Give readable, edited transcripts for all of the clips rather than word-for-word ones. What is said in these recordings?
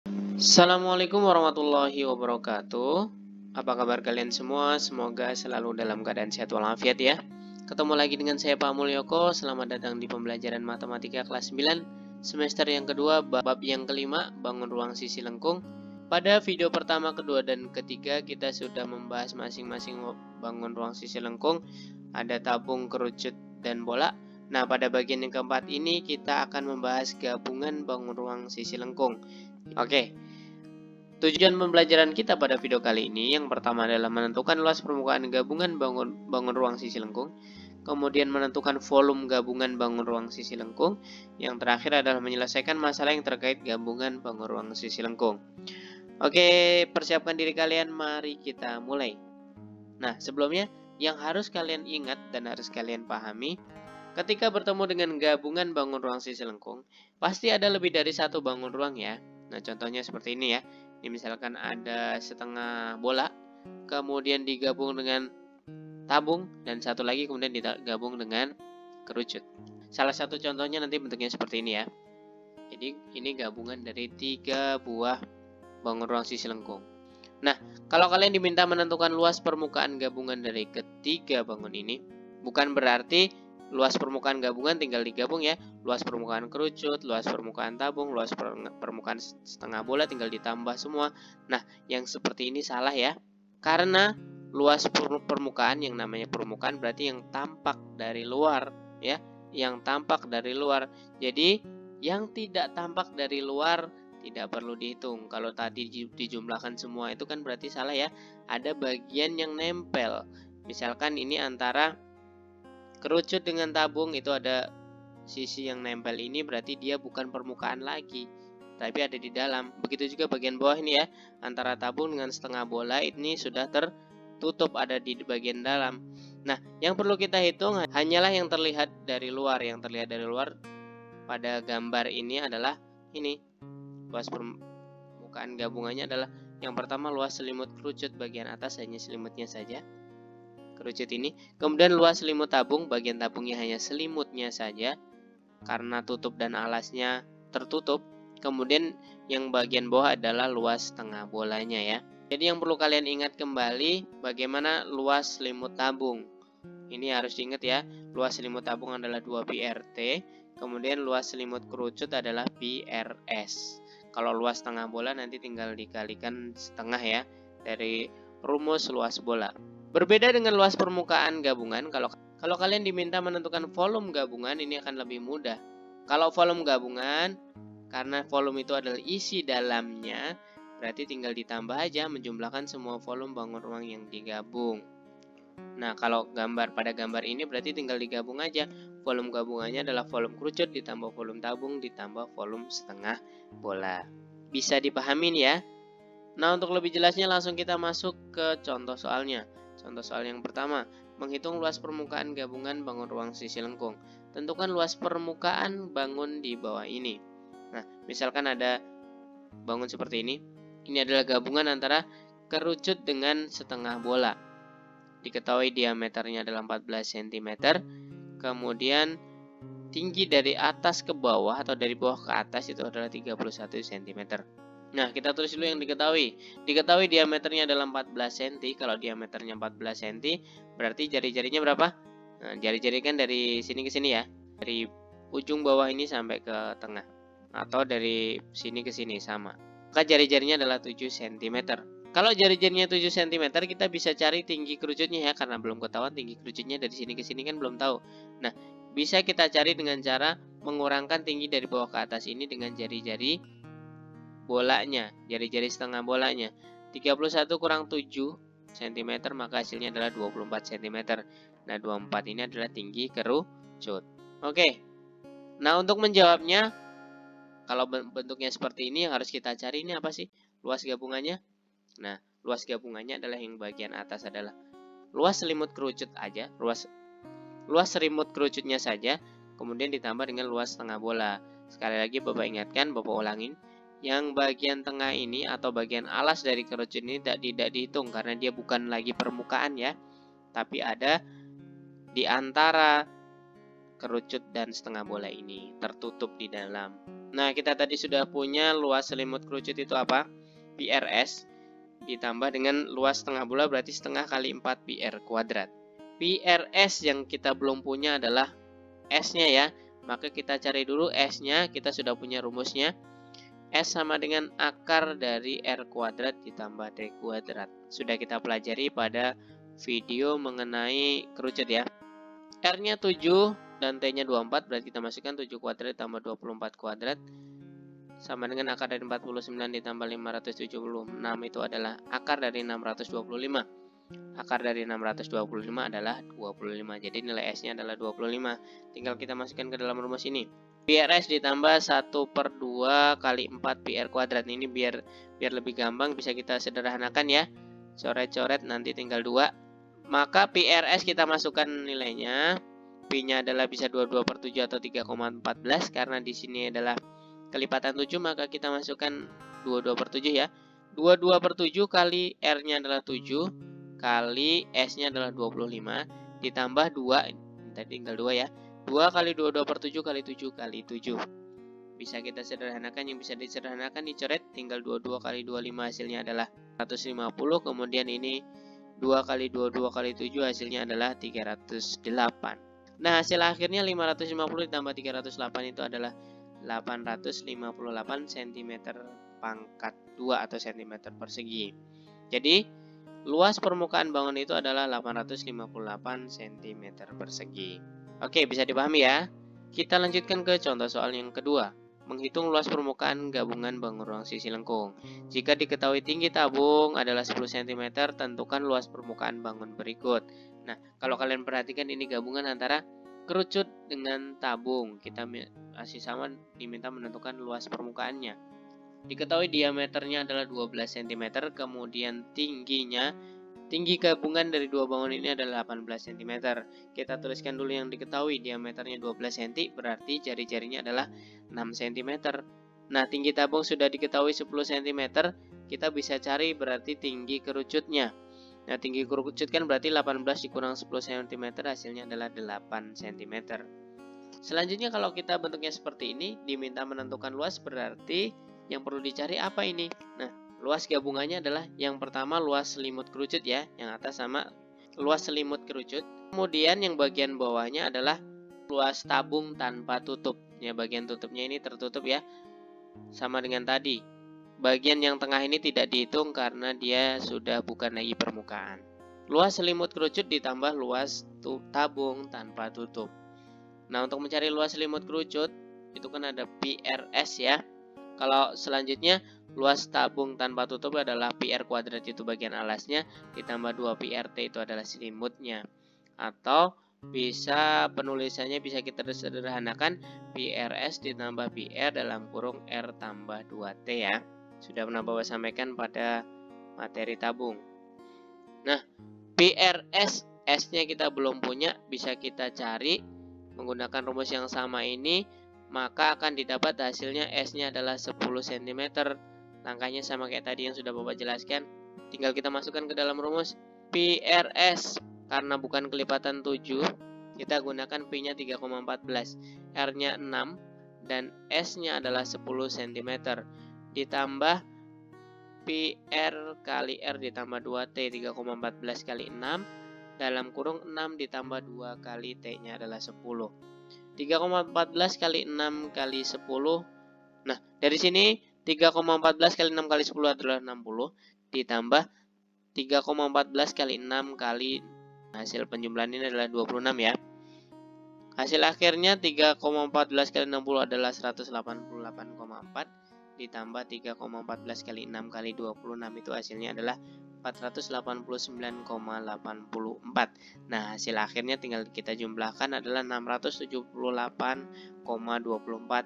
Assalamualaikum warahmatullahi wabarakatuh. Apa kabar kalian semua? Semoga selalu dalam keadaan sehat walafiat ya. Ketemu lagi dengan saya Pak Mulyoko. Selamat datang di pembelajaran matematika kelas 9 semester yang kedua, bab yang kelima, bangun ruang sisi lengkung. Pada video pertama, kedua, dan ketiga kita sudah membahas masing-masing bangun ruang sisi lengkung. Ada tabung, kerucut, dan bola. Nah, pada bagian yang keempat ini kita akan membahas gabungan bangun ruang sisi lengkung. Oke, tujuan pembelajaran kita pada video kali ini yang pertama adalah menentukan luas permukaan gabungan bangun ruang sisi lengkung, kemudian menentukan volume gabungan bangun ruang sisi lengkung, yang terakhir adalah menyelesaikan masalah yang terkait gabungan bangun ruang sisi lengkung. Oke, persiapkan diri kalian, mari kita mulai. Nah, sebelumnya yang harus kalian ingat dan harus kalian pahami, ketika bertemu dengan gabungan bangun ruang sisi lengkung, pasti ada lebih dari satu bangun ruang ya. Nah, contohnya seperti ini ya. Ini misalkan ada setengah bola, kemudian digabung dengan tabung, dan satu lagi kemudian digabung dengan kerucut. Salah satu contohnya nanti bentuknya seperti ini ya. Jadi ini gabungan dari 3 buah bangun ruang sisi lengkung. Nah, kalau kalian diminta menentukan luas permukaan gabungan dari ketiga bangun ini, bukan berarti luas permukaan gabungan tinggal digabung ya. Luas permukaan kerucut, luas permukaan tabung, luas permukaan setengah bola tinggal ditambah semua. Nah, yang seperti ini salah ya. Karena luas permukaan, yang namanya permukaan berarti yang tampak dari luar ya, yang tampak dari luar. Jadi, yang tidak tampak dari luar tidak perlu dihitung. Kalau tadi dijumlahkan semua itu kan berarti salah ya. Ada bagian yang nempel. Misalkan ini antara kerucut dengan tabung, itu ada sisi yang nempel, ini berarti dia bukan permukaan lagi, tapi ada di dalam. Begitu juga bagian bawah ini ya, antara tabung dengan setengah bola ini sudah tertutup, ada di bagian dalam. Nah, yang perlu kita hitung hanyalah yang terlihat dari luar. Yang terlihat dari luar pada gambar ini adalah ini. Luas permukaan gabungannya adalah yang pertama luas selimut kerucut bagian atas, hanya selimutnya saja kerucut ini. Kemudian luas selimut tabung, bagian tabungnya hanya selimutnya saja karena tutup dan alasnya tertutup. Kemudian yang bagian bawah adalah luas tengah bolanya ya. Jadi yang perlu kalian ingat kembali bagaimana luas selimut tabung. Ini harus diingat ya. Luas selimut tabung adalah 2 pi/RT. Kemudian luas selimut kerucut adalah pi/RS. Kalau luas tengah bola nanti tinggal dikalikan setengah ya dari rumus luas bola. Berbeda dengan luas permukaan gabungan, kalau kalian diminta menentukan volume gabungan, ini akan lebih mudah. Kalau volume gabungan, karena volume itu adalah isi dalamnya, berarti tinggal ditambah aja menjumlahkan semua volume bangun ruang yang digabung. Nah, kalau pada gambar ini berarti tinggal digabung aja. Volume gabungannya adalah volume kerucut ditambah volume tabung ditambah volume setengah bola. Bisa dipahamin ya? Nah, untuk lebih jelasnya langsung kita masuk ke contoh soalnya. Contoh soal yang pertama, menghitung luas permukaan gabungan bangun ruang sisi lengkung. Tentukan luas permukaan bangun di bawah ini. Nah, misalkan ada bangun seperti ini. Ini adalah gabungan antara kerucut dengan setengah bola. Diketahui diameternya adalah 14 cm. Kemudian tinggi dari atas ke bawah atau dari bawah ke atas itu adalah 31 cm. Nah, kita tulis dulu yang diketahui. Diketahui diameternya adalah 14 cm. Kalau diameternya 14 cm, berarti jari-jarinya berapa? Nah, jari-jari kan dari sini ke sini ya. Dari ujung bawah ini sampai ke tengah. Atau dari sini ke sini sama. Maka jari-jarinya adalah 7 cm. Kalau jari-jarinya 7 cm, kita bisa cari tinggi kerucutnya ya, karena belum ketahuan tinggi kerucutnya dari sini ke sini kan belum tahu. Nah, bisa kita cari dengan cara mengurangkan tinggi dari bawah ke atas ini dengan jari-jari bolanya, jari-jari setengah bolanya. 31 kurang 7 cm, maka hasilnya adalah 24 cm. Nah, 24 ini adalah tinggi kerucut. Oke. Nah, untuk menjawabnya, kalau bentuknya seperti ini, yang harus kita cari ini apa sih? Luas gabungannya. Nah, luas gabungannya adalah yang bagian atas adalah luas selimut kerucut aja, luas selimut kerucutnya saja, kemudian ditambah dengan luas setengah bola. Sekali lagi Bapak ingatkan, Bapak ulangin, yang bagian tengah ini atau bagian alas dari kerucut ini tidak dihitung karena dia bukan lagi permukaan ya, tapi ada di antara kerucut dan setengah bola ini, tertutup di dalam. Nah, kita tadi sudah punya luas selimut kerucut itu apa? PRS ditambah dengan luas setengah bola berarti setengah kali 4 PR kuadrat. PRS yang kita belum punya adalah S-nya ya. Maka kita cari dulu S-nya, kita sudah punya rumusnya. S sama dengan akar dari R kuadrat ditambah D kuadrat. Sudah kita pelajari pada video mengenai kerucut ya. R-nya 7 dan T-nya 24, berarti kita masukkan 7 kuadrat ditambah 24 kuadrat sama dengan akar dari 49 ditambah 576 itu adalah akar dari 625. Akar dari 625 adalah 25. Jadi nilai S-nya adalah 25. Tinggal kita masukkan ke dalam rumus ini. PRS ditambah 1/2 kali 4 PR kuadrat. Ini biar lebih gampang bisa kita sederhanakan ya. Coret-coret nanti tinggal 2. Maka PRS kita masukkan nilainya. P-nya adalah bisa 22/7 atau 3,14 karena di sini adalah kelipatan 7, maka kita masukkan 22/7 ya. 22/7 kali R-nya adalah 7 kali S-nya adalah 25 ditambah 2, tadi tinggal 2 ya. 2 kali 22/7 kali 7 kali 7. Bisa kita sederhanakan, yang bisa disederhanakan dicoret, tinggal 22 kali 25 hasilnya adalah 150, kemudian ini 2 kali 22 kali 7 hasilnya adalah 308. Nah, hasil akhirnya 550 ditambah 308 itu adalah 858 cm pangkat 2 atau cm persegi. Jadi, luas permukaan bangun itu adalah 858 cm persegi. Oke, bisa dipahami ya? Kita lanjutkan ke contoh soal yang kedua. Menghitung luas permukaan gabungan bangun ruang sisi lengkung. Jika diketahui tinggi tabung adalah 10 cm, tentukan luas permukaan bangun berikut. Nah, kalau kalian perhatikan ini gabungan antara kerucut dengan tabung. Kita masih sama diminta menentukan luas permukaannya. Diketahui diameternya adalah 12 cm, kemudian tinggi gabungan dari dua bangun ini adalah 18 cm. Kita tuliskan dulu yang diketahui, diameternya 12 cm, berarti jari-jarinya adalah 6 cm. Nah, tinggi tabung sudah diketahui 10 cm, kita bisa cari berarti tinggi kerucutnya. Nah, tinggi kerucut kan berarti 18 dikurang 10 cm, hasilnya adalah 8 cm. Selanjutnya kalau kita bentuknya seperti ini, diminta menentukan luas, berarti yang perlu dicari apa ini? Nah, luas gabungannya adalah yang pertama luas selimut kerucut ya, yang atas sama luas selimut kerucut. Kemudian yang bagian bawahnya adalah luas tabung tanpa tutup. Ya, bagian tutupnya ini tertutup ya, sama dengan tadi. Bagian yang tengah ini tidak dihitung karena dia sudah bukan lagi permukaan. Luas selimut kerucut ditambah luas tabung tanpa tutup. Nah, untuk mencari luas selimut kerucut itu kan ada PRS ya. Kalau selanjutnya luas tabung tanpa tutup adalah PR kuadrat, itu bagian alasnya, ditambah 2 PRT itu adalah selimutnya. Atau bisa penulisannya bisa kita sederhanakan PRS ditambah PR dalam kurung R tambah 2T ya. Sudah pernah Bapak sampaikan pada materi tabung. Nah, PRS, S-nya kita belum punya, bisa kita cari menggunakan rumus yang sama ini, maka akan didapat hasilnya S-nya adalah 10 cm. Langkahnya sama kayak tadi yang sudah Bapak jelaskan. Tinggal kita masukkan ke dalam rumus. PRS, karena bukan kelipatan 7, kita gunakan P-nya 3,14, R-nya 6, dan S-nya adalah 10 cm. Ditambah PR kali R ditambah 2T, 3,14 kali 6, dalam kurung 6 ditambah 2 kali T-nya adalah 10. 3,14 kali 6 kali 10. Nah, dari sini 3,14 kali 6 kali 10 adalah 60. Ditambah 3,14 kali 6 kali, hasil penjumlahan ini adalah 26 ya. Hasil akhirnya 3,14 kali 60 adalah 188,4. Ditambah 3,14 kali 6 kali 26 itu hasilnya adalah 489,84. Nah, hasil akhirnya tinggal kita jumlahkan adalah 678,24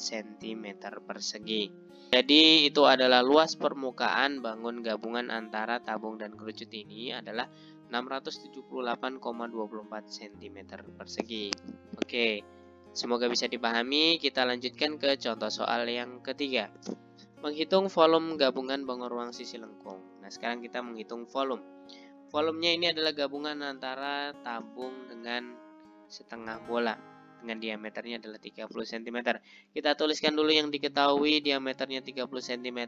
cm persegi. Jadi itu adalah luas permukaan bangun gabungan antara tabung dan kerucut ini adalah 678,24 cm persegi. Oke, semoga bisa dipahami. Kita lanjutkan ke contoh soal yang ketiga. Menghitung volume gabungan bangun ruang sisi lengkung. Nah, sekarang kita menghitung volume. Volumenya ini adalah gabungan antara tabung dengan setengah bola. dengan diameternya adalah 30 cm. Kita tuliskan dulu yang diketahui diameternya 30 cm,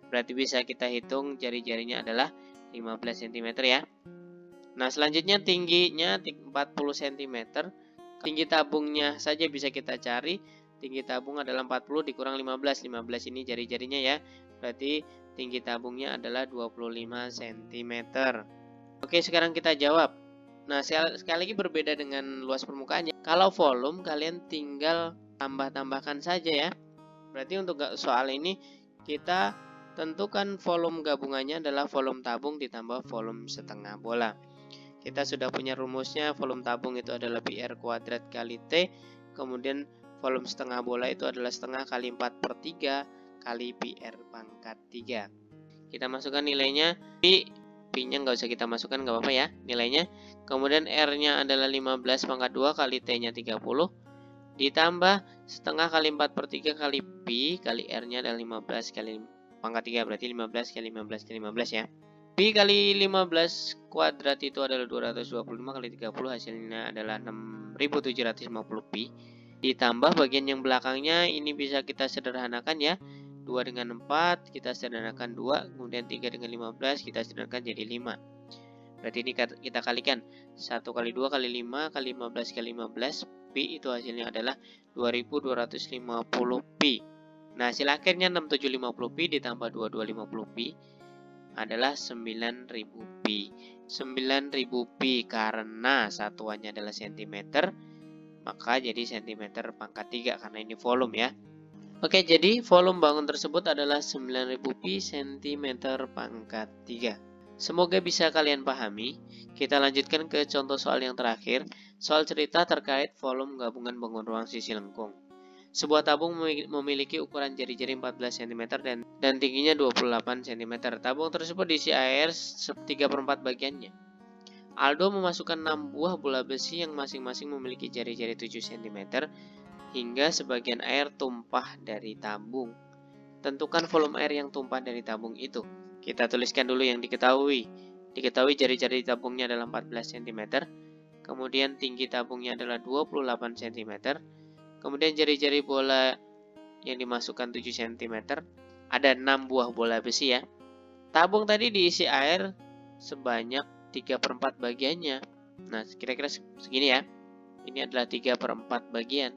berarti bisa kita hitung jari-jarinya adalah 15 cm ya. Nah, selanjutnya tingginya 40 cm. Tinggi tabungnya saja bisa kita cari. Tinggi tabung adalah 40 dikurang 15. 15 ini jari-jarinya ya. Berarti tinggi tabungnya adalah 25 cm. Oke, sekarang kita jawab. Nah, sekali lagi berbeda dengan luas permukaannya. Kalau volume, kalian tinggal tambah-tambahkan saja ya. Berarti untuk soal ini, kita tentukan volume gabungannya adalah volume tabung ditambah volume setengah bola. Kita sudah punya rumusnya, volume tabung itu adalah PR kuadrat kali T. Kemudian volume setengah bola itu adalah setengah kali 4/3 kali PR pangkat 3. Kita masukkan nilainya. Pi-nya nggak usah kita masukkan, nggak apa-apa ya nilainya. Kemudian R-nya adalah 15 pangkat 2 kali T-nya 30. Ditambah setengah kali 4/3 kali Pi kali R-nya adalah 15 kali pangkat 3. Berarti 15 kali 15 kali 15 ya. Pi kali 15 kuadrat itu adalah 225 kali 30. Hasilnya adalah 6750 Pi. Ditambah bagian yang belakangnya ini bisa kita sederhanakan ya. 2 dengan 4 kita sederhanakan 2, kemudian 3 dengan 15 kita sederhanakan jadi 5. Berarti ini kita kalikan 1 kali 2 kali 5 kali 15 kali 15 Pi itu hasilnya adalah 2250 Pi. Nah, hasil akhirnya 6750 Pi ditambah 2250 Pi adalah 9000 Pi. 9000 Pi karena satuannya adalah cm, maka jadi cm pangkat 3 karena ini volume ya. Oke, jadi volume bangun tersebut adalah 9000 Pi cm pangkat 3. Semoga bisa kalian pahami. Kita lanjutkan ke contoh soal yang terakhir. Soal cerita terkait volume gabungan bangun ruang sisi lengkung. Sebuah tabung memiliki ukuran jari-jari 14 cm dan tingginya 28 cm. Tabung tersebut diisi air 3/4 bagiannya. Aldo memasukkan 6 buah bola besi yang masing-masing memiliki jari-jari 7 cm hingga sebagian air tumpah dari tabung. Tentukan volume air yang tumpah dari tabung itu. Kita tuliskan dulu yang diketahui. Diketahui jari-jari tabungnya adalah 14 cm. Kemudian tinggi tabungnya adalah 28 cm. Kemudian jari-jari bola yang dimasukkan 7 cm. Ada 6 buah bola besi ya. Tabung tadi diisi air sebanyak 3/4 bagiannya. Nah, kira-kira segini ya. Ini adalah 3/4 bagian.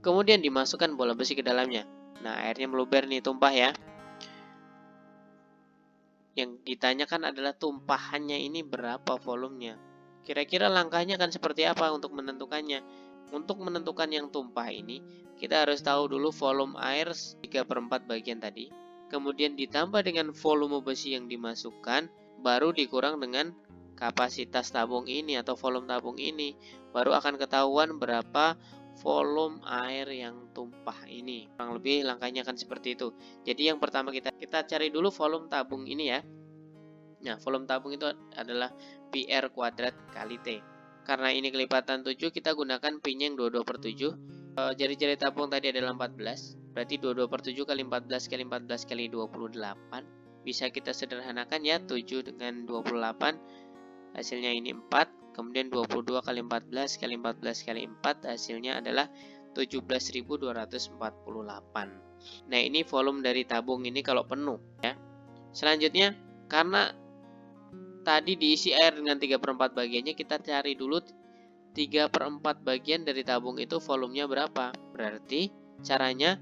Kemudian dimasukkan bola besi ke dalamnya. Nah, airnya meluber nih, tumpah ya. Yang ditanyakan adalah tumpahannya ini berapa volumenya. Kira-kira langkahnya akan seperti apa untuk menentukannya? Untuk menentukan yang tumpah ini, kita harus tahu dulu volume air 3/4 bagian tadi. Kemudian ditambah dengan volume besi yang dimasukkan, baru dikurang dengan kapasitas tabung ini atau volume tabung ini. Baru akan ketahuan berapa volume air yang tumpah ini. Kurang lebih langkahnya akan seperti itu. Jadi yang pertama kita cari dulu volume tabung ini ya. Nah, volume tabung itu adalah PR kuadrat kali T. Karena ini kelipatan 7, kita gunakan Pi-nya yang 22/7. Jari-jari tabung tadi adalah 14. Berarti 22/7 kali 14 kali 14 kali 28. Bisa kita sederhanakan ya, 7 dengan 28. Hasilnya ini 4. Kemudian 22 kali 14 kali 14 kali 4 hasilnya adalah 17.248. Nah, ini volume dari tabung ini kalau penuh ya. Selanjutnya, karena tadi diisi air dengan 3/4 bagiannya, kita cari dulu 3/4 bagian dari tabung itu volumenya berapa. Berarti caranya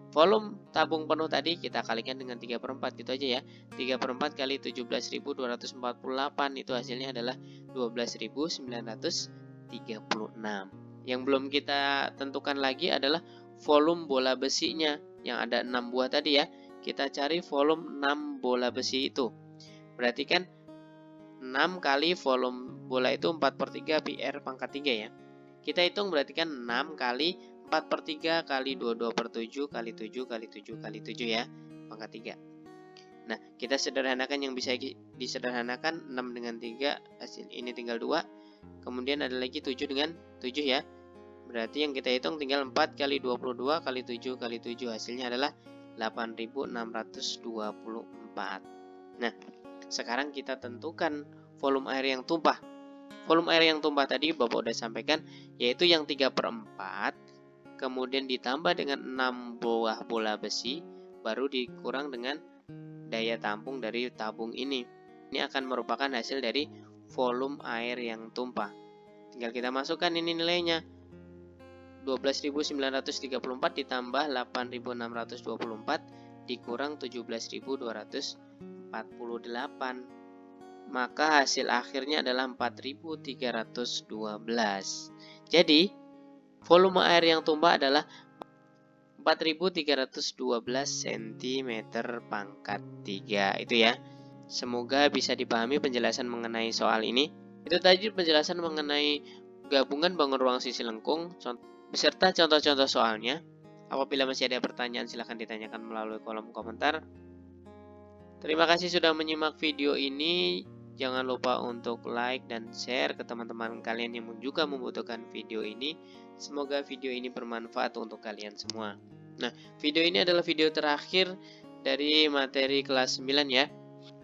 volume tabung penuh tadi kita kalikan dengan 3/4 gitu aja ya. 3/4 kali 17.248 itu hasilnya adalah 12.936. Yang belum kita tentukan lagi adalah volume bola besinya yang ada 6 buah tadi ya. Kita cari volume 6 bola besi itu. Berarti kan 6 kali volume bola itu 4/3 PR pangkat 3 ya. Kita hitung berarti kan 6 kali 4/3 kali 22/7 kali 7 kali 7 kali 7 ya, pangkat 3. Nah, kita sederhanakan yang bisa disederhanakan 6 dengan 3, hasil ini tinggal 2. Kemudian ada lagi 7 dengan 7 ya. Berarti yang kita hitung tinggal 4 kali 22 kali 7 kali 7, hasilnya adalah 8.624. Nah, sekarang kita tentukan volume air yang tumpah. volume air yang tumpah tadi Bapak udah sampaikan, yaitu yang 3/4, kemudian ditambah dengan 6 buah bola besi, baru dikurang dengan daya tampung dari tabung ini. Ini akan merupakan hasil dari volume air yang tumpah. Tinggal kita masukkan ini nilainya. 12.934 ditambah 8.624 dikurang 17.248. Maka hasil akhirnya adalah 4.312. Jadi, volume air yang tumpah adalah 4.312 cm pangkat 3. Itu ya. Semoga bisa dipahami penjelasan mengenai soal ini. Itu tadi penjelasan mengenai gabungan bangun ruang sisi lengkung beserta contoh-contoh soalnya. Apabila masih ada pertanyaan silahkan ditanyakan melalui kolom komentar. Terima kasih sudah menyimak video ini. Jangan lupa untuk like dan share ke teman-teman kalian yang juga membutuhkan video ini. Semoga video ini bermanfaat untuk kalian semua. Nah, video ini adalah video terakhir dari materi kelas 9 ya.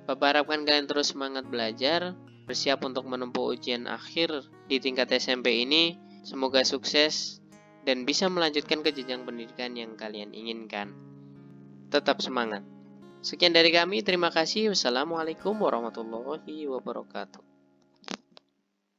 Bapak harapkan kalian terus semangat belajar, bersiap untuk menempuh ujian akhir di tingkat SMP ini. Semoga sukses dan bisa melanjutkan ke jenjang pendidikan yang kalian inginkan. Tetap semangat. Sekian dari kami, terima kasih. Wassalamualaikum warahmatullahi wabarakatuh.